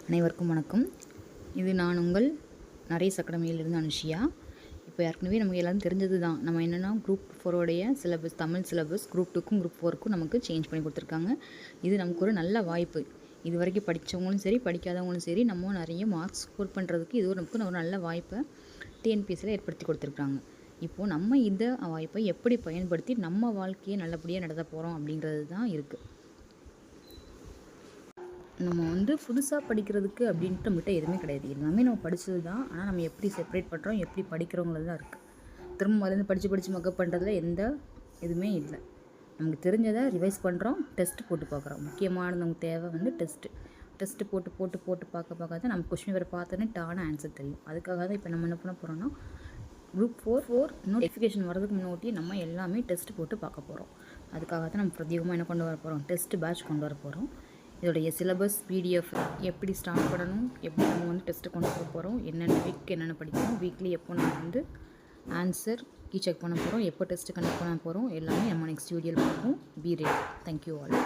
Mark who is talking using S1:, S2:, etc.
S1: அனைவருக்கும் வணக்கம். இது நான் உங்கள் நரேஷ் அகாடமியிலிருந்து அனுஷியா. இப்போ ஏற்கனவே நமக்கு எல்லாரும் தெரிஞ்சது தான். நம்ம என்னென்னா group 4 syllabus, Tamil syllabus group 2க்கும் குரூப் 4க்கும் நமக்கு சேஞ்ச் பண்ணி கொடுத்துருக்காங்க. இது நமக்கு ஒரு நல்ல வாய்ப்பு. இது வரைக்கும் படித்தவங்களும் சரி, படிக்காதவங்களும் சரி, நம்ம நிறைய மார்க்ஸ் ஸ்கோர் பண்ணுறதுக்கு இது நமக்கு ஒரு நல்ல வாய்ப்பை டிஎன்பிஎஸ்சியில் ஏற்படுத்தி கொடுத்துருக்காங்க. இப்போது நம்ம இந்த வாய்ப்பை எப்படி பயன்படுத்தி நம்ம வாழ்க்கையை நல்லபடியாக நடத்த போகிறோம் அப்படிங்கிறது தான் இருக்குது. நம்ம புதுசாக படிக்கிறதுக்கு அப்படின்ட்டு நம்மகிட்ட எதுவுமே கிடையாது. எல்லாமே நம்ம படித்தது தான். ஆனால் நம்ம எப்படி செப்பரேட் பண்ணுறோம், எப்படி படிக்கிறோங்கிறது தான் இருக்குது. திரும்ப முதலேருந்து படித்து மக்கப் பண்ணுறதுல எந்த இதுவுமே இல்லை. நமக்கு தெரிஞ்சதை ரிவைஸ் பண்ணுறோம், டெஸ்ட்டு போட்டு பார்க்குறோம். முக்கியமானது நமக்கு தேவை டெஸ்ட்டு போட்டு பார்க்க தான் நம்ம கொஸ்டின் வேறு பார்த்தோன்னே டான ஆன்சர் தெரியும். அதுக்காக தான் இப்போ நம்ம என்ன பண்ண போகிறோம்னா குரூப் 4 நோட்டிஃபிகேஷன் வரதுக்கு முன்னாடி நம்ம எல்லாமே டெஸ்ட்டு போட்டு பார்க்க போகிறோம். அதுக்காக தான் நம்ம பிரத்யேகமாக என்ன கொண்டு வர போகிறோம், டெஸ்ட்டு பேட்ச் கொண்டு வர போகிறோம். இதோடைய சிலபஸ் பிடிஎஃப் எப்படி ஸ்டார்ட் பண்ணணும், எப்படி நம்ம டெஸ்ட்டு கொண்டு வர போகிறோம், என்னென்ன என்னென்ன படிக்கணும், வீக்லி எப்போ நம்ம ஆன்சர் செக் பண்ண போகிறோம், எப்போ டெஸ்ட்டு கண்டக்ட் பண்ண போகிறோம், எல்லாமே நம்ம நெக்ஸ்ட் வீடியோவில் பார்ப்போம். Be ready. Thank you all.